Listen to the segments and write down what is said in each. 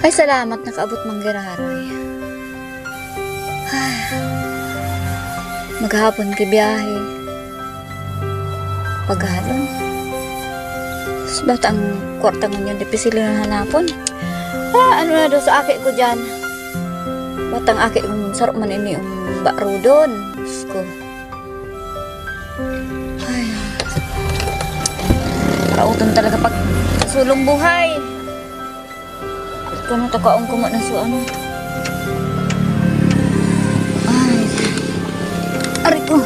Ay, salamat nakaabot manggiraray. Ay, maghapon ki biyahe. Paghalong. Ba't ang kwarta ngunyan di pisili na hanapon? Ano na doon sa aki ko dyan? Ba't ang aki kong sarap man ini yung baro doon? Diyos ko. Ay, kauton talaga pag sulong buhay. Kano takaong kumat na sa ano? Ay, aray ko.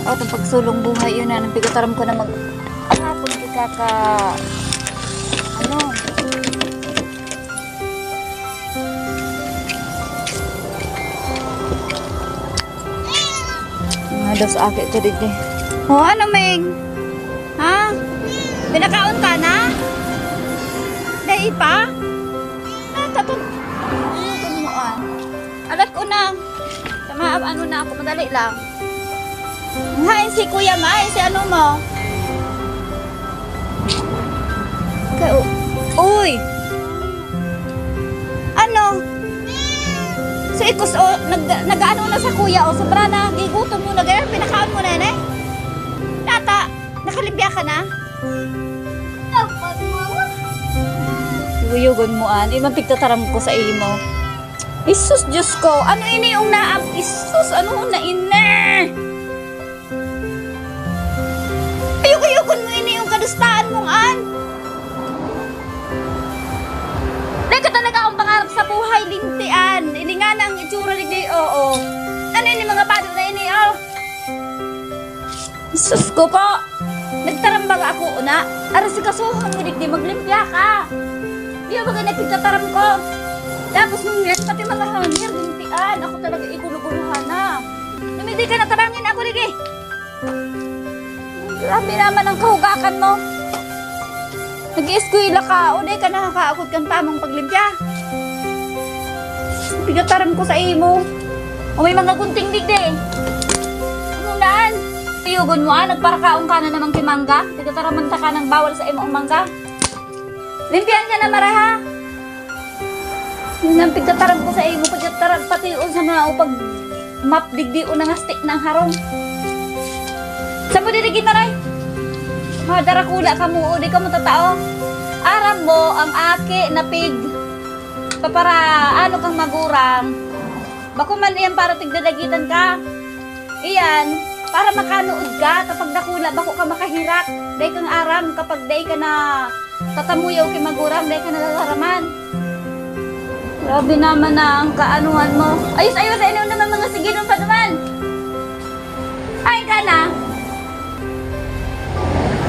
Kauton pag sulong buhay yun na. Nang pigataram ko na hapon kita ka ano? Mga daw sa aki ko dito. Oh, ano, Meg? Ha? Pinakaon ka na? Dahil pa? Tatong tumuan. Alat ko na. Sama, ano na ako, madali lang. Hain si Kuya Mai, si ano mo? Uy! Ano? So, ikos, o, nag-ano na sa kuya, o, sobra na, gigutom mo na, ganyan, pinakaon mo na, eh? Tata, nakalimbya ka na? Guyugon mo, mapigtataram ko sa imo. Isus, Diyos ko, ano ini yung naam? Isus, ano na ina? Ayuguyugon mo ini yung kadustaan mong Dahil ka talaga ang pangarap sa buhay, lintian. Ini nga ng itsura ni oo. Ano ini mga bado na ini, oh? Isus ko po. Nagtarambag ako una. Aras kasuhan mo, di maglimpya ka. Di ba ganyan pagtataram ko? Tapos nung yan, pati mga hangir, lintian. Ako talaga ikuluguruhan na. Lumidi ka na, tarangin ako, ligi. Grabe naman ang kahugakan mo. Nag-eskwila ka, o di ka nakakaakot kang tamang paglimpya. Pigataram ko sa imo. O may mga gunting digdi. Anong daan? Piyugon mo nagparakaong ka na namang kimangga. Pigataramanta ka ng bawal sa imo ang mangga. Limpian ka na maraha. Yun ang pigataram ko sa imo. Pigataram pati yun sa mga upag map digdi o nangastik ng harong. Sa mo dirigin maray? Madarakula ka mo, o di ka mo tatao. Aram mo ang aki na pig. Para ano kang magurang. Bako man iyan para tigdadagitan ka. Iyan, para makanood ka. Kapag nakula, bako ka makahirak. Day kang aram, kapag day ka na tatamuyaw kay magurang, day ka na lalaraman. Grabe naman na ang kaanuhan mo. Ayos-ayos, ayun naman mga sigilong pa naman. Ay ka na.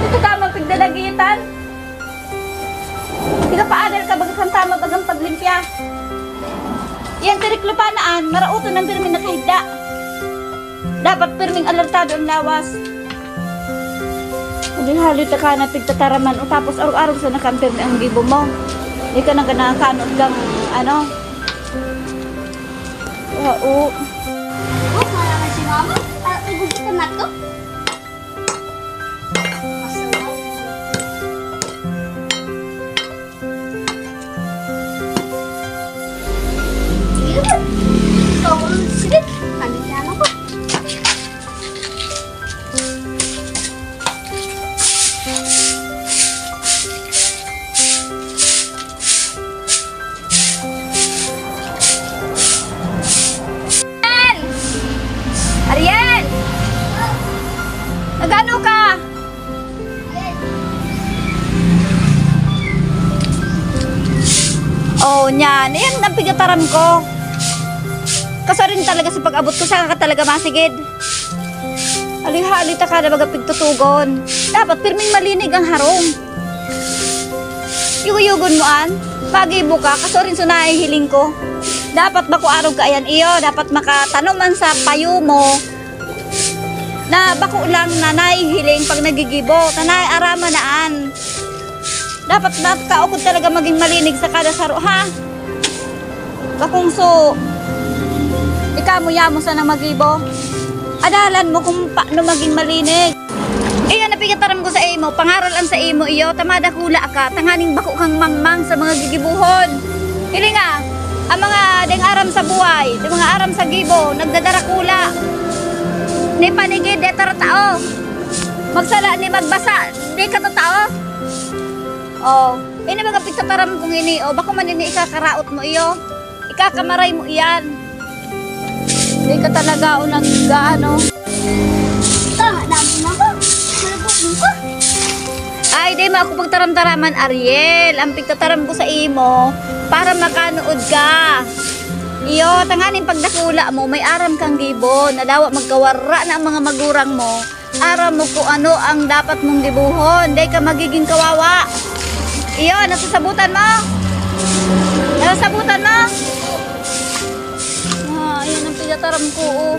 Ito tama pigdalagitan. Di ka paadal ka bagang tama bagang paglimpya. Yan tirik lupanaan, marauto ng pirming nakahigda. Dapat pirming alertado ang lawas. Kung halita ka na pigtataraman o tapos araw-araw sa nakampirmi ang gibo mo. Di ka na ganakaanod kang ano. Oo. Oh, malaman si mama. Igugutan na to. Sige, kanina ako. Ariel! Nagano ka? Oh, nyan. Ayan, napigataram ko. Kaso rin talaga sa pag-abot ko, saka ka talaga masigid. Halita ka na magapigtutugon. Dapat pirming malinig ang harong. Yuguyugon mo pagibo ka, kaso rin sunay hiling ko. Dapat bako arog ka ayan iyo, dapat makatanoman sa payo mo. Na bako lang nanay hiling pag nagigibo, tanay arama naan. Dapat kaukod talaga maging malinig sa kada saro, ha? Bakong so, ikamuya mo sa nang magibo. Adalan mo kung paano maging malinig. Iyan napigataram ko sa imo, pangaral ang sa imo iyo, tamada hula ka, tanganing bako kang mangmang sa mga gigibuhon. Pili nga, ang mga ding aram sa buhay, yung mga aram sa gibo, nagdadarakula. Ni panigid, de tao. Magsala ni magbasa, di ka to tao. Oh, ini mga pigtataram kong ini, oh, baka man ini ikakaraot mo iyo. Ikakamaray mo iyan. Di ka talaga o nag-ano. Tama, dami mama. Malabot mo ko. Ay, di mo ako pagtaram-taraman, Ariel. Ang pigtataram ko sa imo, para makanood ka. Iyo, tanganin pagdakula mo, may aram kang gibo, nadawa magkawara na ang mga magurang mo. Aram mo kung ano ang dapat mong dibuhon, di ka magiging kawawa. Iyo, nasasabutan mo? Nasasabutan mo? Ah, ayun ang pigtataram ko, oh.